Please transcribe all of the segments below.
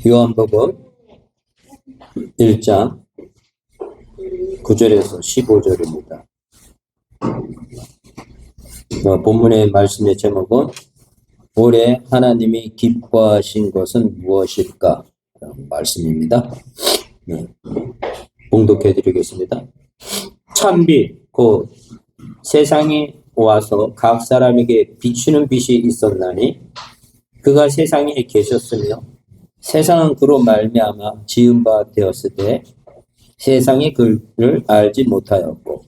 요한복음 1장 9절에서 15절입니다. 본문의 말씀의 제목은 올해 하나님이 기뻐하신 것은 무엇일까? 말씀입니다. 봉독해 드리겠습니다. 참빛 곧 세상에 와서 각 사람에게 비추는 빛이 있었나니 그가 세상에 계셨으며 세상은 그로 말미암아 지은 바 되었으되 세상이 그를 알지 못하였고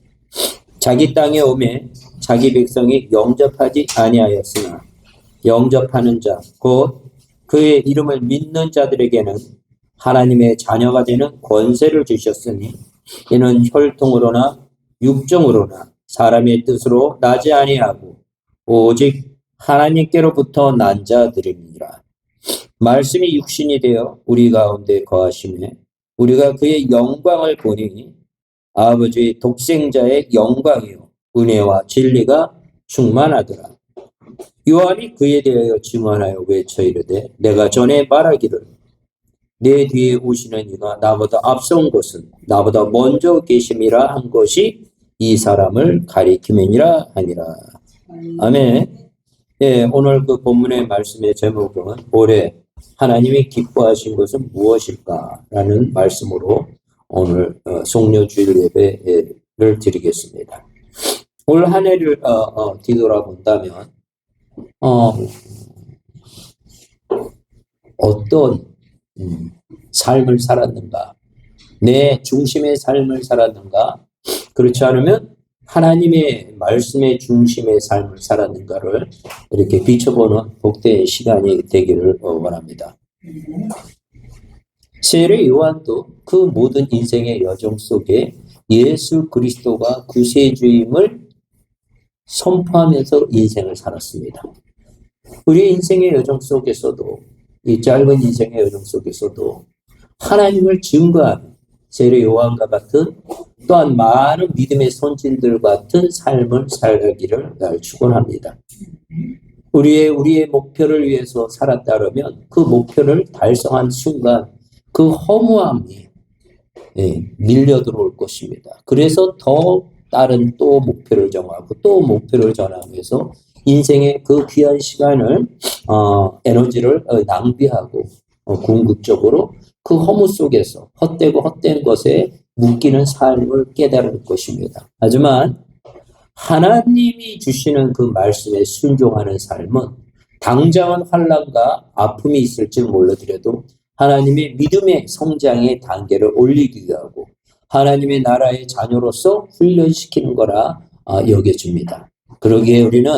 자기 땅에 오매 자기 백성이 영접하지 아니하였으나 영접하는 자 곧 그의 이름을 믿는 자들에게는 하나님의 자녀가 되는 권세를 주셨으니 이는 혈통으로나 육정으로나 사람의 뜻으로 나지 아니하고 오직 하나님께로부터 난 자들이니라. 말씀이 육신이 되어 우리 가운데 거하시매 우리가 그의 영광을 보니 아버지의 독생자의 영광이요 은혜와 진리가 충만하더라. 요한이 그에 대하여 증언하여 외쳐 이르되 내가 전에 말하기를 내 뒤에 오시는 이가 나보다 앞선 것은 나보다 먼저 계심이라 한 것이 이 사람을 가리킴이니라 하니라. 아멘. 예, 오늘 그 본문의 말씀의 제목은 올해 하나님이 기뻐하신 것은 무엇일까? 라는 말씀으로 오늘 송년주일 예배를 드리겠습니다. 올 한 해를 뒤돌아본다면 어떤 삶을 살았는가? 내 중심의 삶을 살았는가? 그렇지 않으면 하나님의 말씀의 중심의 삶을 살았는가를 이렇게 비춰보는 복된 시간이 되기를 원합니다. 세례 요한도 그 모든 인생의 여정 속에 예수 그리스도가 구세주임을 선포하면서 인생을 살았습니다. 우리 인생의 여정 속에서도 이 짧은 인생의 여정 속에서도 하나님을 증거하는 세례 요한과 같은 또한 많은 믿음의 선진들 같은 삶을 살기를 날 축원합니다. 우리의 목표를 위해서 살았다면 그 목표를 달성한 순간 그 허무함이 밀려 들어올 것입니다. 그래서 더 다른 또 목표를 정하고 또 목표를 전하면서 인생의 그 귀한 시간을 에너지를 낭비하고 궁극적으로 그 허무 속에서 헛되고 헛된 것에 묶이는 삶을 깨달을 것입니다. 하지만 하나님이 주시는 그 말씀에 순종하는 삶은 당장은 환난과 아픔이 있을지 몰라더라도 하나님의 믿음의 성장의 단계를 올리기 위하고 하나님의 나라의 자녀로서 훈련시키는 거라 여겨집니다. 그러기에 우리는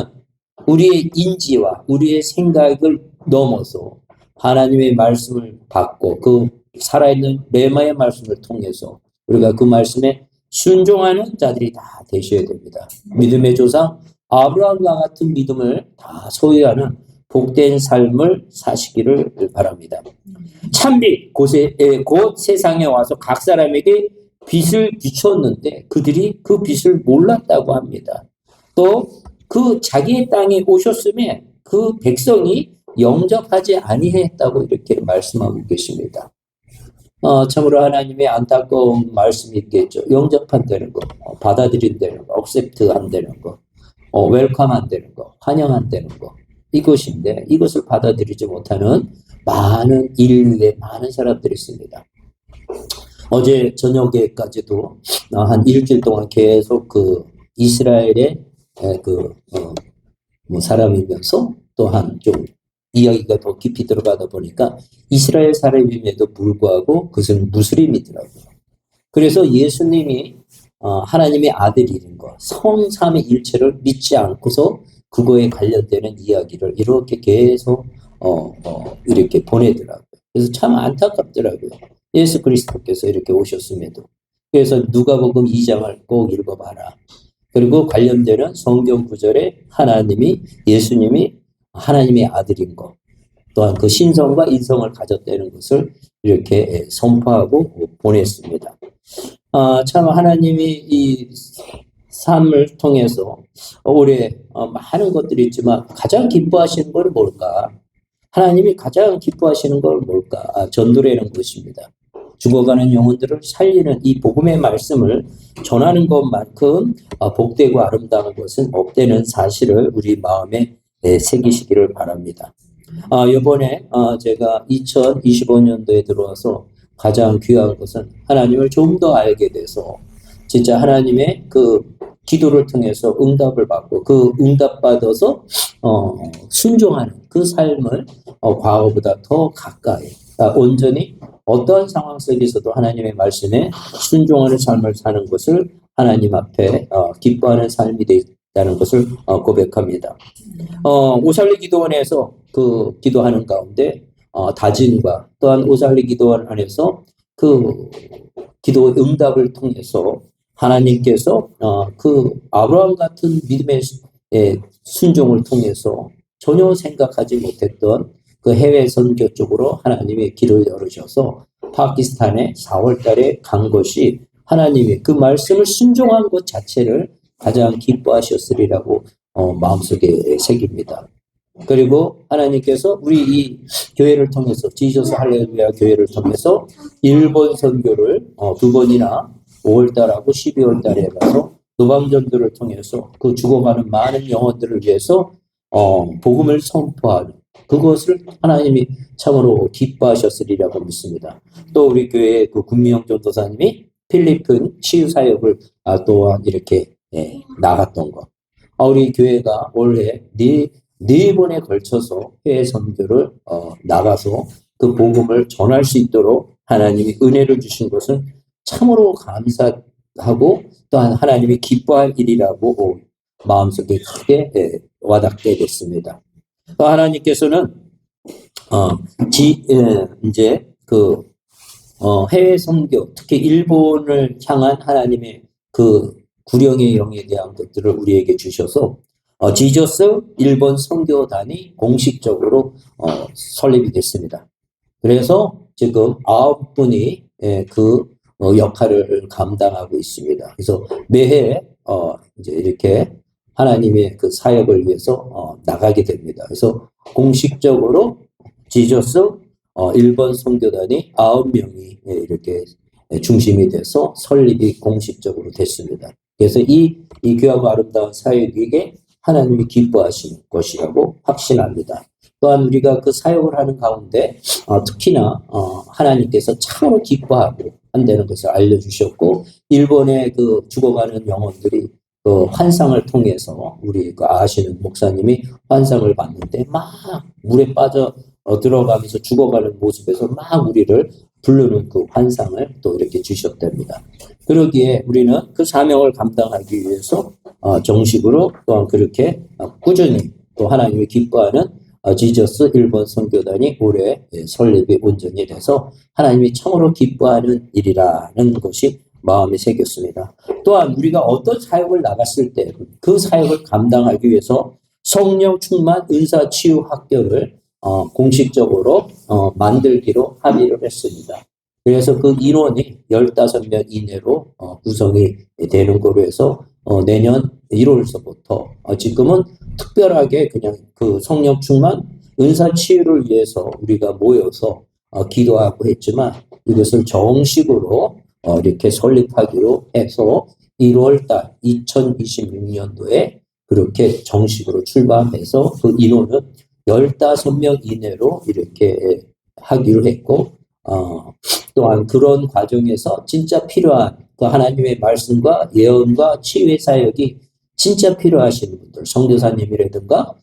우리의 인지와 우리의 생각을 넘어서 하나님의 말씀을 받고 그 살아있는 레마의 말씀을 통해서 우리가 그 말씀에 순종하는 자들이 다 되셔야 됩니다. 믿음의 조상 아브라함과 같은 믿음을 다 소유하는 복된 삶을 사시기를 바랍니다. 참빛 곧 세상에 와서 각 사람에게 빛을 비추었는데 그들이 그 빛을 몰랐다고 합니다. 또 그 자기의 땅에 오셨음에 그 백성이 영접하지 아니했다고 이렇게 말씀하고 계십니다. 참으로 하나님의 안타까운 말씀이 있겠죠. 영접한다는 거, 받아들인다는 거, 억셉트한다는 거, 웰컴한다는 거, 환영한다는 거 이것인데 이것을 받아들이지 못하는 많은 인류의 많은 사람들이 있습니다. 어제 저녁에까지도 한 일주일 동안 계속 그 이스라엘의 사람이면서 또한 좀 이야기가 더 깊이 들어가다 보니까 이스라엘 사람임에도 불구하고 그것은 무슬림이더라고요. 그래서 예수님이 하나님의 아들이인 거, 성삼의 일체를 믿지 않고서 그거에 관련되는 이야기를 이렇게 계속 이렇게 보내더라고요. 그래서 참 안타깝더라고요. 예수 그리스도께서 이렇게 오셨음에도. 그래서 누가복음 2장을 꼭 읽어봐라. 그리고 관련되는 성경 구절에 예수님이 하나님의 아들인 것, 또한 그 신성과 인성을 가졌다는 것을 이렇게 선포하고 보냈습니다. 참 하나님이 이 삶을 통해서 올해 많은 것들이 있지만 가장 기뻐하시는 건 뭘까? 하나님이 가장 기뻐하시는 걸 뭘까? 전도라는 것입니다. 죽어가는 영혼들을 살리는 이 복음의 말씀을 전하는 것만큼 복되고 아름다운 것은 없다는 사실을 우리 마음에 새기시기를 바랍니다. 이번에 제가 2025년도에 들어와서 가장 귀한 것은 하나님을 좀 더 알게 돼서 진짜 하나님의 그 기도를 통해서 응답을 받고 그 응답 받아서 순종하는 그 삶을 과거보다 더 가까이 온전히 어떠한 상황 속에서도 하나님의 말씀에 순종하는 삶을 사는 것을 하나님 앞에 기뻐하는 삶이 되었다는 것을 고백합니다. 오살리 기도원에서 그 기도하는 가운데 다짐과 또한 오살리 기도원 안에서 그 기도 응답을 통해서 하나님께서 그 아브라함 같은 믿음의 순종을 통해서 전혀 생각하지 못했던 그 해외 선교 쪽으로 하나님의 길을 열으셔서 파키스탄에 4월 달에 간 것이 하나님이 그 말씀을 순종한 것 자체를 가장 기뻐하셨으리라고 마음속에 새깁니다. 그리고 하나님께서 우리 이 교회를 통해서 지저스 할렐루야 교회를 통해서 일본 선교를 2번이나 5월달하고 12월달에 가서 노방전도를 통해서 그 죽어가는 많은 영혼들을 위해서 복음을 선포하는 그것을 하나님이 참으로 기뻐하셨으리라고 믿습니다. 또 우리 교회 그 군미영 전도사님이 필리핀 치유 사역을 또한 이렇게 나갔던 것. 우리 교회가 올해 네 번에 걸쳐서 해외 선교를 나가서 그 복음을 전할 수 있도록 하나님이 은혜를 주신 것은 참으로 감사하고 또한 하나님이 기뻐할 일이라고 마음속에 크게 와닿게 됐습니다. 또 하나님께서는 이제 그 해외 선교, 특히 일본을 향한 하나님의 그 구령의 영에 대한 것들을 우리에게 주셔서 지저스 일본 선교단이 공식적으로 설립이 됐습니다. 그래서 지금 9분이 그 역할을 감당하고 있습니다. 그래서 매해 이제 이렇게 하나님의 그 사역을 위해서 나가게 됩니다. 그래서 공식적으로 지저스 일본 선교단이 9명이 이렇게 중심이 돼서 설립이 공식적으로 됐습니다. 그래서 이 귀하고 아름다운 사역에게 하나님이 기뻐하시는 것이라고 확신합니다. 또한 우리가 그 사역을 하는 가운데 특히나 하나님께서 참으로 기뻐하고 한다는 것을 알려주셨고 일본의 그 죽어가는 영혼들이 그 환상을 통해서 우리 그 아시는 목사님이 환상을 봤는데 막 물에 빠져 들어가면서 죽어가는 모습에서 막 우리를 부르는 그 환상을 또 이렇게 주셨답니다. 그러기에 우리는 그 사명을 감당하기 위해서 정식으로 또한 그렇게 꾸준히 또 하나님이 기뻐하는 지저스 일본 선교단이 올해 설립이 온전히 돼서 하나님이 참으로 기뻐하는 일이라는 것이 마음에 새겼습니다. 또한 우리가 어떤 사역을 나갔을 때 그 사역을 감당하기 위해서 성령 충만 은사 치유 학교를 공식적으로 만들기로 합의를 했습니다. 그래서 그 인원이 15명 이내로 구성이 되는 거로 해서 내년 1월서부터 지금은 특별하게 그냥 그 성령 충만 은사 치유를 위해서 우리가 모여서 기도하고 했지만 이것을 정식으로 이렇게 설립하기로 해서 1월달 2026년도에 그렇게 정식으로 출발해서 그 인원은 15명 이내로 이렇게 하기로 했고 또한 그런 과정에서 진짜 필요한 그 하나님의 말씀과 예언과 치유의 사역이 진짜 필요하신 분들, 선교사님이라든가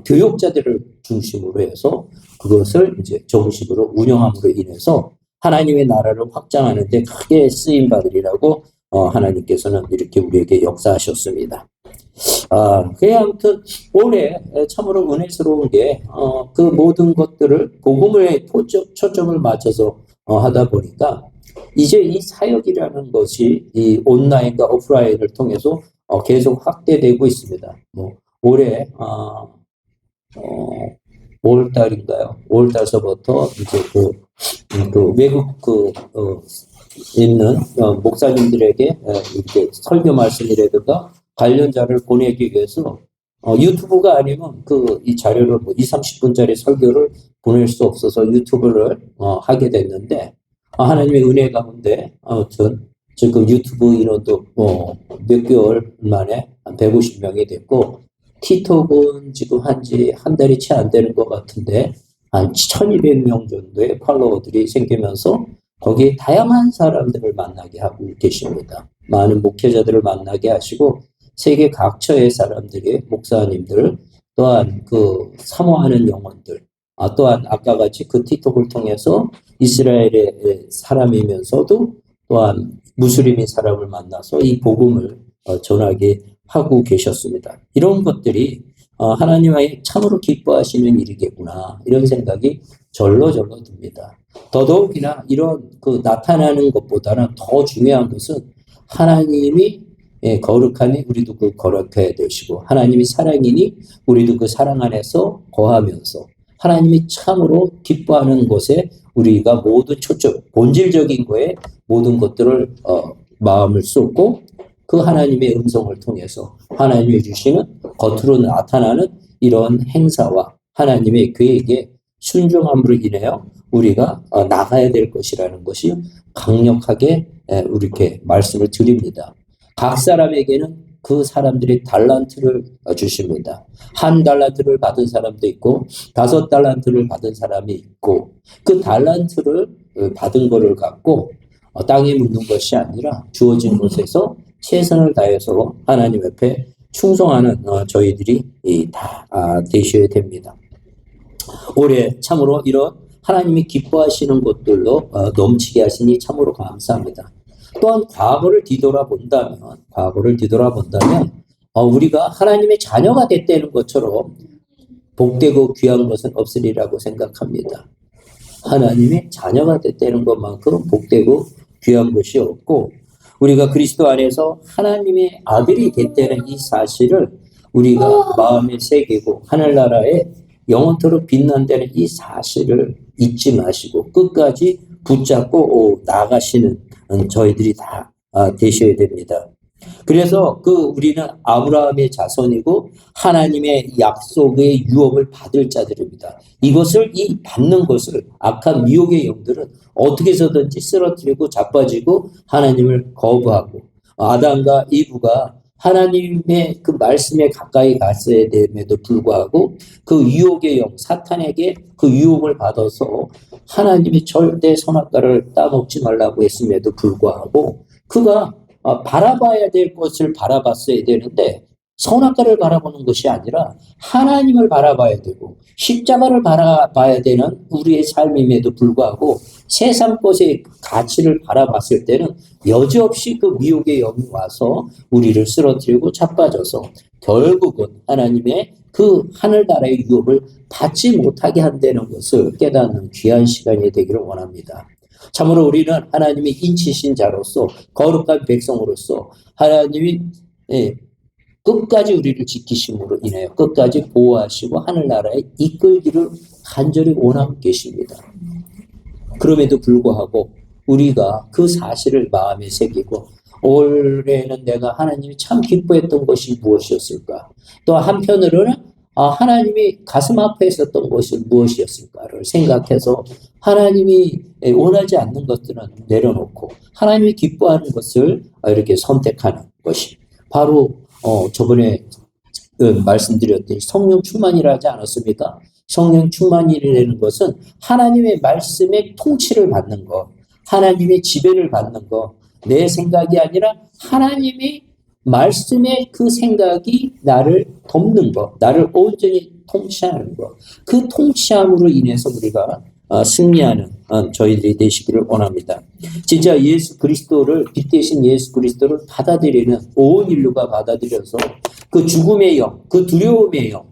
교육자들을 중심으로 해서 그것을 이제 정식으로 운영함으로 인해서 하나님의 나라를 확장하는 데 크게 쓰임 받으리라고 하나님께서는 이렇게 우리에게 역사하셨습니다. 그냥 아무튼 올해 참으로 은혜스러운 게 그 모든 것들을 복음에 초점을 맞춰서 하다 보니까 이제 이 사역이라는 것이 이 온라인과 오프라인을 통해서 계속 확대되고 있습니다. 올해 5월달인가요? 5월달서부터 이제 그 외국 있는 목사님들에게 이렇게 설교 말씀이라든가 관련자를 보내기 위해서 유튜브가 아니면 이 자료를 뭐 2, 30분짜리 설교를 보낼 수 없어서 유튜브를 하게 됐는데, 하나님의 은혜 가운데 아무튼 지금 유튜브 인원도 몇 개월 만에 한 150명이 됐고, 틱톡은 지금 한지 한 달이 채 안 되는 것 같은데 한 1200명 정도의 팔로워들이 생기면서 거기에 다양한 사람들을 만나게 하고 계십니다. 많은 목회자들을 만나게 하시고 세계 각처의 사람들이 목사님들 또한 사모하는 영혼들 또한 아까 같이 그 틱톡을 통해서 이스라엘의 사람이면서도 또한 무슬림인 사람을 만나서 이 복음을 전하게 하고 계셨습니다. 이런 것들이 하나님의 참으로 기뻐하시는 일이겠구나 이런 생각이 절로 듭니다. 더더욱이나 이런 나타나는 것보다는 더 중요한 것은 하나님이 거룩하니 우리도 거룩해야 되시고 하나님이 사랑이니 우리도 그 사랑 안에서 거하면서 하나님이 참으로 기뻐하는 것에 우리가 모든 초점, 본질적인 거에 모든 것들을 마음을 쏟고 그 하나님의 음성을 통해서 하나님이 주시는 겉으로 나타나는 이런 행사와 하나님의 계획에 순종함으로 인하여 우리가 나가야 될 것이라는 것이 강력하게 이렇게 말씀을 드립니다. 각 사람에게는 그 사람들이 달란트를 주십니다. 한 달란트를 받은 사람도 있고 5달란트를 받은 사람이 있고 그 달란트를 받은 거를 갖고 땅에 묻는 것이 아니라 주어진 곳에서 최선을 다해서 하나님 앞에 충성하는 저희들이 다 되셔야 됩니다. 올해 참으로 이런 하나님이 기뻐하시는 것들로 넘치게 하시니 참으로 감사합니다. 또한 과거를 뒤돌아본다면 우리가 하나님의 자녀가 됐다는 것처럼 복되고 귀한 것은 없으리라고 생각합니다. 하나님의 자녀가 됐다는 것만큼 복되고 귀한 것이 없고 우리가 그리스도 안에서 하나님의 아들이 됐다는 이 사실을 우리가 마음에 새기고 하늘나라에 영원토록 빛난다는 이 사실을 잊지 마시고 끝까지 붙잡고 나가시는 저희들이 다 되셔야 됩니다. 그래서 우리는 아브라함의 자손이고 하나님의 약속의 유업을 받을 자들입니다. 이 받는 것을 악한 미혹의 영들은 어떻게 해서든지 쓰러뜨리고 자빠지고 하나님을 거부하고 아담과 이브가 하나님의 그 말씀에 가까이 갔어야 됨에도 불구하고 그 유혹의 영, 사탄에게 그 유혹을 받아서 하나님이 절대 선악과를 따먹지 말라고 했음에도 불구하고 그가 바라봐야 될 것을 바라봤어야 되는데 선악과를 바라보는 것이 아니라 하나님을 바라봐야 되고 십자가를 바라봐야 되는 우리의 삶임에도 불구하고 세상 것의 가치를 바라봤을 때는 여지없이 그 미혹의 영이 와서 우리를 쓰러뜨리고 자빠져서 결국은 하나님의 그 하늘나라의 유업을 받지 못하게 한다는 것을 깨닫는 귀한 시간이 되기를 원합니다. 참으로 우리는 하나님의 인치신 자로서 거룩한 백성으로서 하나님이 끝까지 우리를 지키심으로 인하여 끝까지 보호하시고 하늘나라에 이끌기를 간절히 원하고 계십니다. 그럼에도 불구하고 우리가 그 사실을 마음에 새기고 올해는 내가 하나님이 참 기뻐했던 것이 무엇이었을까? 또 한편으로는 하나님이 가슴 아파에 있었던 것이 무엇이었을까를 생각해서 하나님이 원하지 않는 것들은 내려놓고 하나님이 기뻐하는 것을 이렇게 선택하는 것이 바로 저번에 말씀드렸듯이 성령 충만이라 하지 않았습니까? 성령 충만이라는 것은 하나님의 말씀의 통치를 받는 것, 하나님의 지배를 받는 것, 내 생각이 아니라 하나님의 말씀의 그 생각이 나를 덮는 것, 나를 온전히 통치하는 것, 그 통치함으로 인해서 우리가 승리하는 저희들이 되시기를 원합니다. 진짜 예수 그리스도를 빛 대신 예수 그리스도를 받아들이는 온 인류가 받아들여서 그 죽음의 영, 그 두려움의 영,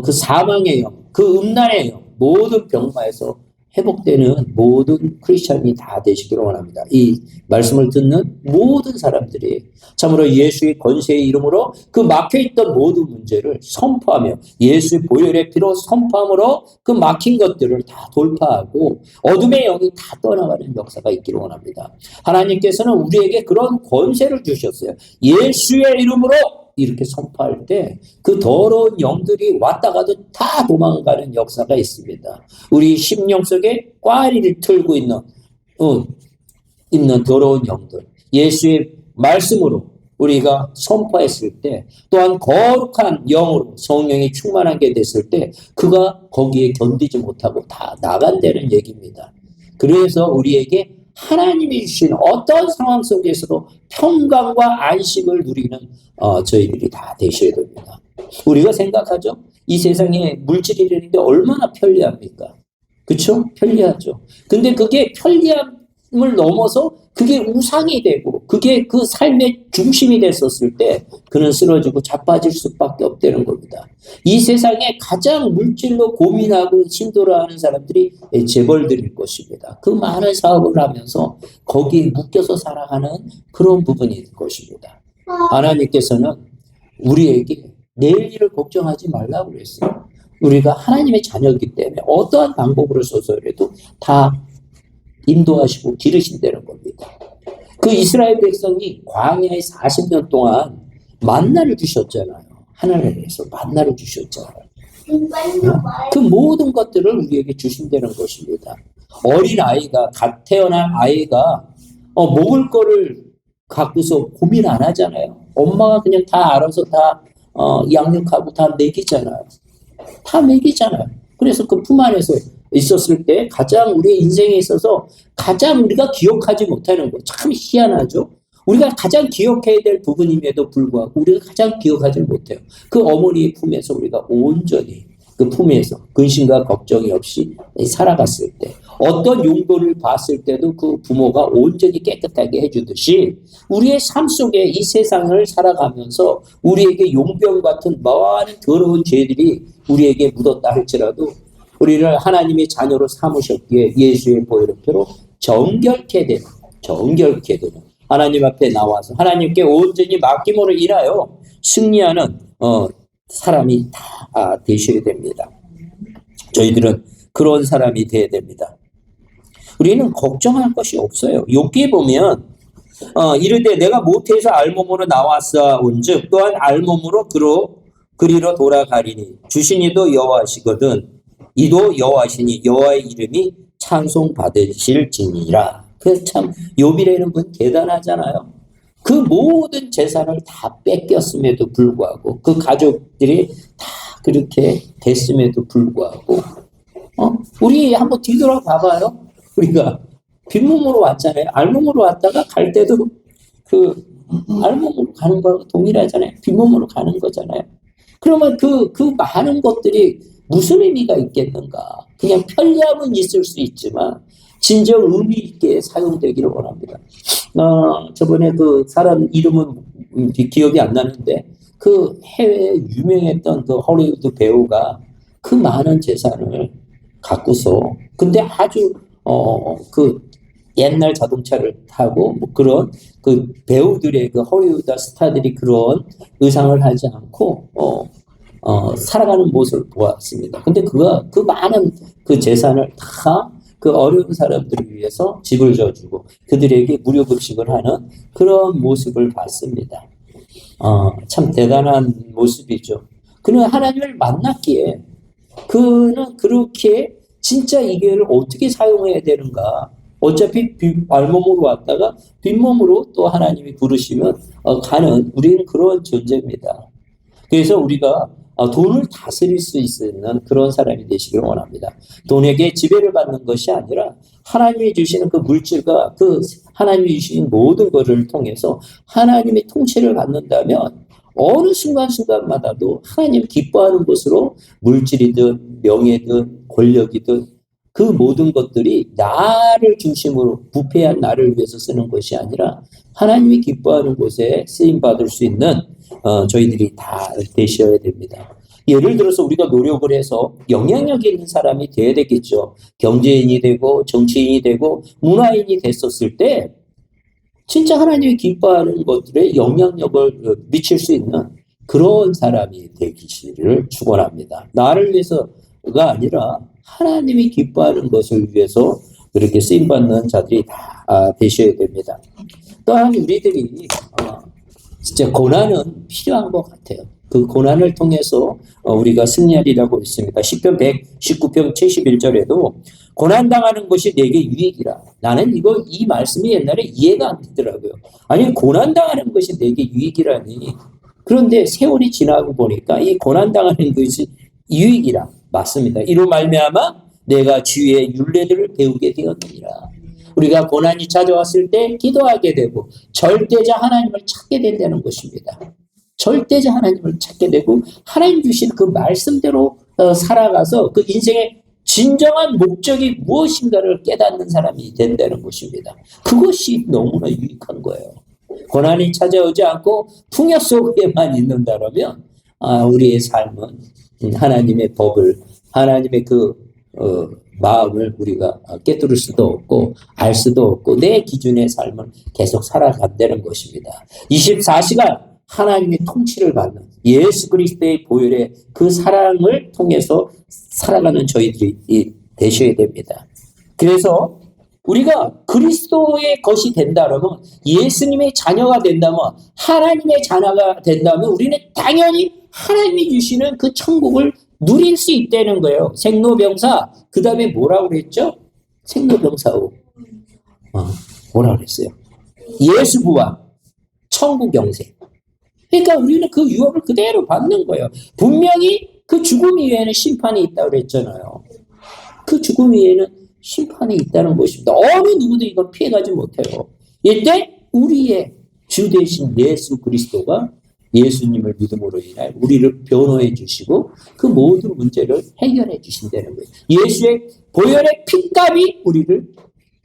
그 사망의 영, 그 음란의 영, 모든 병마에서 회복되는 모든 크리스천이 다 되시기를 원합니다. 이 말씀을 듣는 모든 사람들이 참으로 예수의 권세의 이름으로 그 막혀있던 모든 문제를 선포하며 예수의 보혈의 피로 선포함으로 그 막힌 것들을 다 돌파하고 어둠의 영이 다 떠나가는 역사가 있기를 원합니다. 하나님께서는 우리에게 그런 권세를 주셨어요. 예수의 이름으로 이렇게 선포할 때 그 더러운 영들이 왔다 가도 다 도망가는 역사가 있습니다. 우리 심령 속에 꽈리를 틀고 있는 더러운 영들, 예수의 말씀으로 우리가 선포했을 때, 또한 거룩한 영으로 성령이 충만하게 됐을 때 그가 거기에 견디지 못하고 다 나간다는 얘기입니다. 그래서 우리에게 하나님이 주신 어떤 상황 속에서도 평강과 안식을 누리는 저희들이 다 되셔야 됩니다. 우리가 생각하죠? 이 세상에 물질이라는 게 얼마나 편리합니까? 그렇죠? 편리하죠. 근데 그게 편리함을 넘어서 그게 우상이 되고 그게 그 삶의 중심이 됐었을 때 그는 쓰러지고 자빠질 수밖에 없다는 겁니다. 이 세상에 가장 물질로 고민하고 힘들어하는 사람들이 재벌들일 것입니다. 그 많은 사업을 하면서 거기에 묶여서 살아가는 그런 부분일 것입니다. 하나님께서는 우리에게 내일 일을 걱정하지 말라고 그랬어요. 우리가 하나님의 자녀이기 때문에 어떠한 방법으로 써서라도 다 인도하시고 기르신다는 겁니다. 그 이스라엘 백성이 광야에 40년 동안 만나를 주셨잖아요. 하나님께서 만나를 주셨잖아요. 그 모든 것들을 우리에게 주신다는 것입니다. 어린 아이가, 갓 태어난 아이가 먹을 거를 갖고서 고민 안 하잖아요. 엄마가 그냥 다 알아서 다 양육하고 다 먹이잖아요. 다 먹이잖아요. 그래서 그 품 안에서 있었을 때 가장 우리 인생에 있어서 가장 우리가 기억하지 못하는 거 참 희한하죠. 우리가 가장 기억해야 될 부분임에도 불구하고 우리가 가장 기억하지 못해요. 그 어머니의 품에서 우리가 온전히 그 품에서 근심과 걱정이 없이 살아갔을 때 어떤 용도를 봤을 때도 그 부모가 온전히 깨끗하게 해주듯이 우리의 삶 속에 이 세상을 살아가면서 우리에게 용병 같은 많은 더러운 죄들이 우리에게 묻었다 할지라도 우리를 하나님의 자녀로 삼으셨기에 예수의 보혈표로 정결케 되는 하나님 앞에 나와서 하나님께 온전히 맡김으로 인하여 승리하는 사람이 다 되셔야 됩니다. 저희들은 그런 사람이 되어야 됩니다. 우리는 걱정할 것이 없어요. 욥기에 보면 이르되 내가 모태에서 알몸으로 나왔사온즉 또한 알몸으로 그리로 돌아가리니 주시니도 여호와시거든 이도 여호와시니 여호와의 이름이 찬송받으실지니라. 그 참 욥이라는 분 대단하잖아요. 그 모든 재산을 다 뺏겼음에도 불구하고 그 가족들이 다 그렇게 됐음에도 불구하고 우리 한번 뒤돌아 봐봐요. 우리가 빈몸으로 왔잖아요. 알몸으로 왔다가 갈 때도 그 알몸으로 가는 거하고 동일하잖아요. 빈몸으로 가는 거잖아요. 그러면 그 많은 것들이 무슨 의미가 있겠는가? 그냥 편리함은 있을 수 있지만 진정 의미 있게 사용되기를 원합니다. 저번에 그 사람 이름은 기억이 안 나는데 그 해외에 유명했던 그 헐리우드 배우가 그 많은 재산을 갖고서 근데 아주 그 옛날 자동차를 타고 뭐 그런 그 배우들의 그 헐리우드 스타들이 그런 의상을 하지 않고 살아가는 모습을 보았습니다. 근데 그가 그 많은 그 재산을 다 그 어려운 사람들을 위해서 집을 져주고 그들에게 무료 급식을 하는 그런 모습을 봤습니다. 참 대단한 모습이죠. 그는 하나님을 만났기에 그는 그렇게 진짜 이 기회를 어떻게 사용해야 되는가. 어차피 알몸으로 왔다가 빈몸으로 또 하나님이 부르시면 가는 우리는 그런 존재입니다. 그래서 우리가 돈을 다스릴 수 있는 그런 사람이 되시길 원합니다. 돈에게 지배를 받는 것이 아니라 하나님이 주시는 그 물질과 그 하나님이 주신 모든 것을 통해서 하나님의 통치를 받는다면 어느 순간순간마다도 하나님 기뻐하는 것으로 물질이든 명예든 권력이든 그 모든 것들이 나를 중심으로 부패한 나를 위해서 쓰는 것이 아니라 하나님이 기뻐하는 곳에 쓰임받을 수 있는 저희들이 다 되셔야 됩니다. 예를 들어서 우리가 노력을 해서 영향력 있는 사람이 돼야 되겠죠. 경제인이 되고 정치인이 되고 문화인이 됐었을 때 진짜 하나님이 기뻐하는 것들에 영향력을 미칠 수 있는 그런 사람이 되기를 축원합니다. 나를 위해서가 아니라 하나님이 기뻐하는 것을 위해서 그렇게 쓰임받는 자들이 다 되셔야 됩니다. 또한 우리들이 진짜 고난은 필요한 것 같아요. 그 고난을 통해서 우리가 승리하리라고 있습니다. 시편 119편 71절에도 고난당하는 것이 내게 유익이라. 나는 이 말씀이 옛날에 이해가 안 되더라고요. 아니, 고난당하는 것이 내게 유익이라니. 그런데 세월이 지나고 보니까 이 고난당하는 것이 유익이라. 맞습니다. 이로 말미암아 내가 주의 율례들을 배우게 되었느니라. 우리가 고난이 찾아왔을 때 기도하게 되고 절대자 하나님을 찾게 된다는 것입니다. 절대자 하나님을 찾게 되고 하나님 주신 그 말씀대로 살아가서 그 인생의 진정한 목적이 무엇인가를 깨닫는 사람이 된다는 것입니다. 그것이 너무나 유익한 거예요. 고난이 찾아오지 않고 풍요 속에만 있는다면 우리의 삶은 하나님의 법을, 하나님의 마음을 우리가 깨뜨릴 수도 없고 알 수도 없고 내 기준의 삶을 계속 살아간다는 것입니다. 24시간 하나님의 통치를 받는 예수 그리스도의 보혈의 그 사랑을 통해서 살아가는 저희들이 되셔야 됩니다. 그래서 우리가 그리스도의 것이 된다면, 예수님의 자녀가 된다면, 하나님의 자녀가 된다면 우리는 당연히 하나님이 주시는 그 천국을 누릴 수 있다는 거예요. 생로병사, 그 다음에 뭐라고 그랬죠? 생로병사후. 뭐라고 그랬어요? 예수부활, 천국 영생. 그러니까 우리는 그 유업을 그대로 받는 거예요. 분명히 그 죽음 이외에는 심판이 있다고 그랬잖아요. 그 죽음 이외에는 심판이 있다는 것입니다. 어느 누구도 이걸 피해가지 못해요. 이때 우리의 주 되신 예수 그리스도가 예수님을 믿음으로 인해 우리를 변호해 주시고 그 모든 문제를 해결해 주신다는 거예요. 예수의 보혈의 피값이 우리를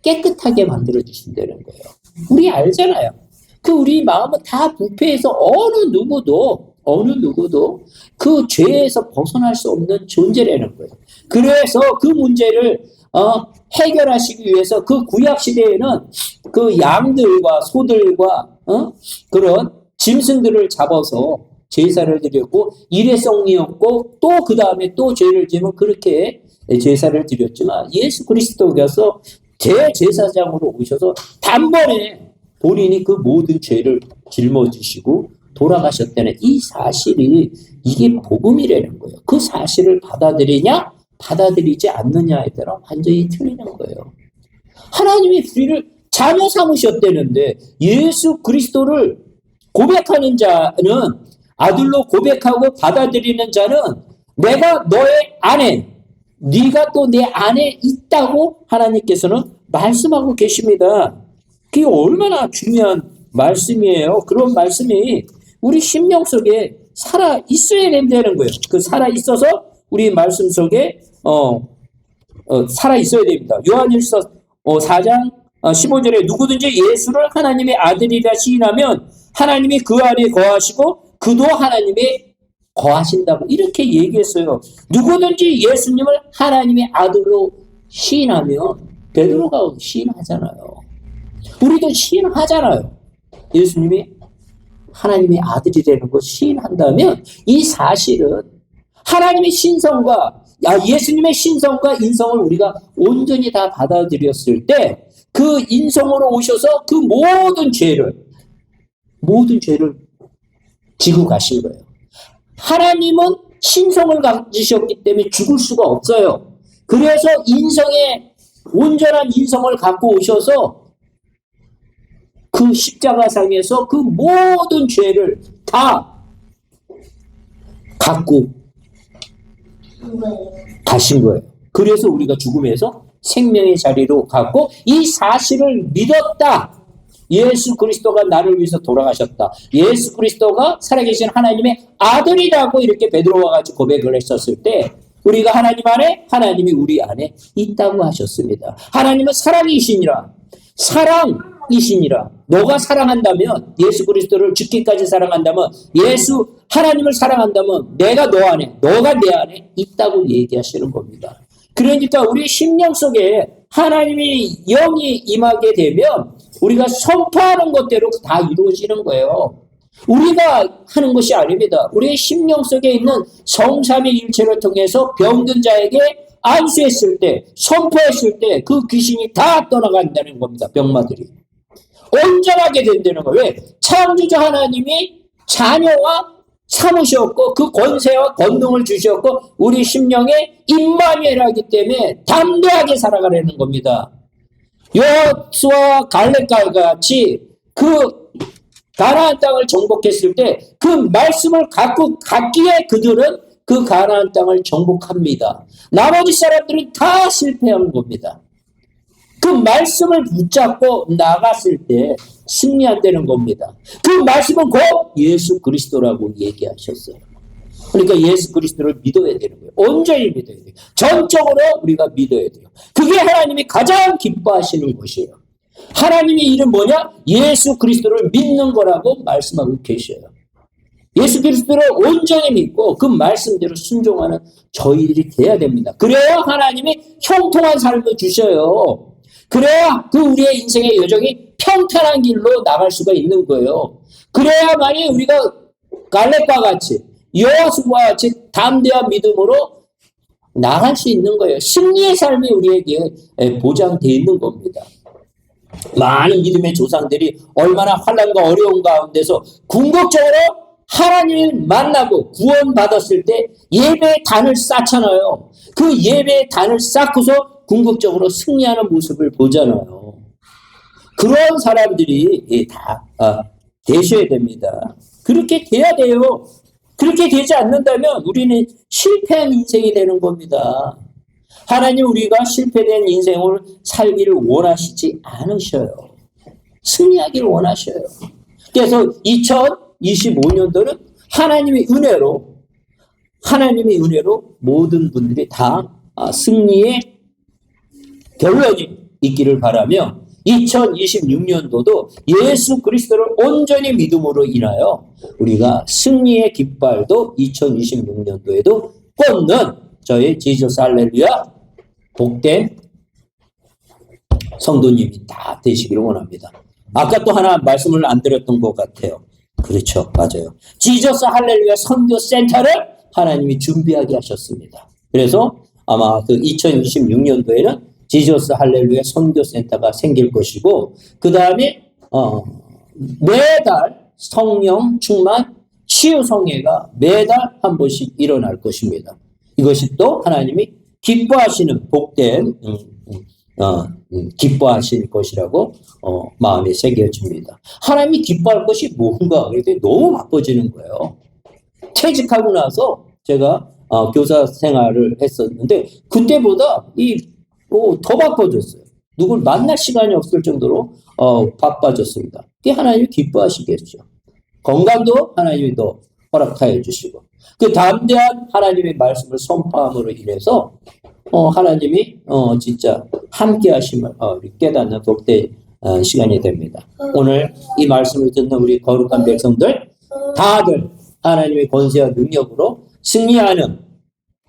깨끗하게 만들어 주신다는 거예요. 우리 알잖아요. 우리 마음은 다 부패해서 어느 누구도 그 죄에서 벗어날 수 없는 존재라는 거예요. 그래서 그 문제를 해결하시기 위해서 그 구약 시대에는 그 양들과 소들과 그런 짐승들을 잡아서 제사를 드렸고 일회성이었고 또 그 다음에 또 죄를 지면 그렇게 제사를 드렸지만 예수 그리스도께서 대제사장으로 오셔서 단번에 본인이 그 모든 죄를 짊어지시고 돌아가셨다는 이 사실이 이게 복음이라는 거예요. 그 사실을 받아들이냐 받아들이지 않느냐에 따라 완전히 틀리는 거예요. 하나님이 우리를 자녀 삼으셨다는데 예수 그리스도를 고백하는 자는 아들로 고백하고 받아들이는 자는 내가 너의 아내, 네가 또 내 안에 있다고 하나님께서는 말씀하고 계십니다. 그게 얼마나 중요한 말씀이에요. 그런 말씀이 우리 심령 속에 살아 있어야 된다는 거예요. 그 살아 있어서 우리 말씀 속에 살아 있어야 됩니다. 요한일서 4장 15절에 누구든지 예수를 하나님의 아들이라 시인하면 하나님이 그 안에 거하시고 그도 하나님의 거하신다고 이렇게 얘기했어요. 누구든지 예수님을 하나님의 아들로 시인하면 베드로가 시인하잖아요. 우리도 시인하잖아요. 예수님이 하나님의 아들이라는 거 시인한다면 이 사실은 하나님의 신성과 예수님의 신성과 인성을 우리가 온전히 다 받아들였을 때 그 인성으로 오셔서 그 모든 죄를 지고 가신 거예요. 하나님은 신성을 가지셨기 때문에 죽을 수가 없어요. 그래서 인성의 온전한 인성을 갖고 오셔서 그 십자가상에서 그 모든 죄를 다 갖고 가신 거예요. 그래서 우리가 죽음에서 생명의 자리로 갔고 이 사실을 믿었다. 예수 그리스도가 나를 위해서 돌아가셨다. 예수 그리스도가 살아계신 하나님의 아들이라고 이렇게 베드로와 같이 고백을 했었을 때 우리가 하나님 안에 하나님이 우리 안에 있다고 하셨습니다. 하나님은 사랑이시니라. 너가 사랑한다면 예수 그리스도를 죽기까지 사랑한다면 하나님을 사랑한다면 내가 너 안에 너가 내 안에 있다고 얘기하시는 겁니다. 그러니까 우리 심령 속에 하나님의 영이 임하게 되면 우리가 선포하는 것대로 다 이루어지는 거예요. 우리가 하는 것이 아닙니다. 우리의 심령 속에 있는 성삼위일체를 통해서 병든 자에게 안수했을 때, 선포했을 때 그 귀신이 다 떠나간다는 겁니다. 병마들이. 온전하게 된다는 거예요. 왜? 창조자 하나님이 자녀와 삼으셨고 그 권세와 권능을 주셨고 우리 심령에 임마누엘하기 때문에 담대하게 살아가려는 겁니다. 여호수아와 갈렙과 같이 그 가나안 땅을 정복했을 때 그 말씀을 갖고 갔기에 그들은 그 가나안 땅을 정복합니다. 나머지 사람들은 다 실패한 겁니다. 그 말씀을 붙잡고 나갔을 때 승리한다는 겁니다. 그 말씀은 곧 예수 그리스도라고 얘기하셨어요. 그러니까 예수 그리스도를 믿어야 되는 거예요. 온전히 믿어야 돼요. 전적으로 우리가 믿어야 돼요. 그게 하나님이 가장 기뻐하시는 것이에요. 하나님의 일은 뭐냐? 예수 그리스도를 믿는 거라고 말씀하고 계셔요. 예수 그리스도를 온전히 믿고 그 말씀대로 순종하는 저희들이 돼야 됩니다. 그래야 하나님이 형통한 삶을 주셔요. 그래야 그 우리의 인생의 여정이 평탄한 길로 나갈 수가 있는 거예요. 그래야만이 우리가 갈렙과 같이 여호수아와 같이 담대한 믿음으로 나갈 수 있는 거예요. 승리의 삶이 우리에게 보장되어 있는 겁니다. 많은 믿음의 조상들이 얼마나 환난과 어려움 가운데서 궁극적으로 하나님을 만나고 구원받았을 때 예배의 단을 쌓잖아요. 그 예배의 단을 쌓고서 궁극적으로 승리하는 모습을 보잖아요. 그런 사람들이 다 되셔야 됩니다. 그렇게 돼야 돼요. 그렇게 되지 않는다면 우리는 실패한 인생이 되는 겁니다. 하나님 우리가 실패된 인생을 살기를 원하시지 않으셔요. 승리하기를 원하셔요. 그래서 2025년도는 하나님의 은혜로 모든 분들이 다 승리의 결론이 있기를 바라며 2026년도도 예수 그리스도를 온전히 믿음으로 인하여 우리가 승리의 깃발도 2026년도에도 꽂는 저희 지저스 할렐루야 복된 성도님이 다 되시기를 원합니다. 아까 또 하나 말씀을 안 드렸던 것 같아요. 그렇죠. 맞아요. 지저스 할렐루야 선교센터를 하나님이 준비하게 하셨습니다. 그래서 아마 그 2026년도에는 지저스 할렐루야 선교센터가 생길 것이고 그 다음에 매달 성령 충만 치유 성회가 매달 한 번씩 일어날 것입니다. 이것이 또 하나님이 기뻐하시는 복된 기뻐하실 것이라고 마음에 새겨집니다. 하나님이 기뻐할 것이 뭔가 이렇게 너무 바빠지는 거예요. 퇴직하고 나서 제가 교사 생활을 했었는데 그때보다 더 바빠졌어요. 누굴 만날 시간이 없을 정도로 바빠졌습니다. 그게 하나님이 기뻐하시겠죠. 건강도 하나님이 더 허락하여 주시고 그 담대한 하나님의 말씀을 선포함으로 인해서 하나님이 진짜 함께 하심을 깨닫는 복된 시간이 됩니다. 오늘 이 말씀을 듣는 우리 거룩한 백성들 다들 하나님의 권세와 능력으로 승리하는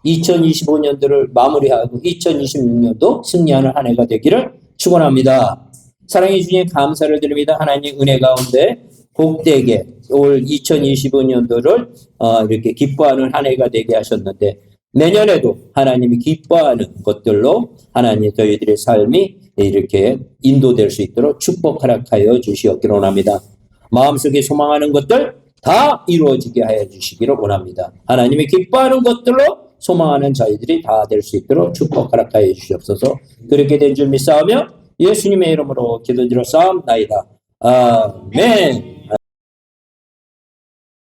2025년도를 마무리하고 2026년도 승리하는 한 해가 되기를 축원합니다. 사랑해 주님 감사를 드립니다. 하나님 은혜 가운데 복되게 올 2025년도를 이렇게 기뻐하는 한 해가 되게 하셨는데 내년에도 하나님이 기뻐하는 것들로 하나님 저희들의 삶이 이렇게 인도될 수 있도록 축복 허락하여 주시옵기를 원합니다. 마음속에 소망하는 것들 다 이루어지게 하여 주시기를 원합니다. 하나님이 기뻐하는 것들로 소망하는 저희들이 다 될 수 있도록 축복 허락하여 주시옵소서. 그렇게 된 줄 믿사오며 예수님의 이름으로 기도드려 싸움나이다. 아멘.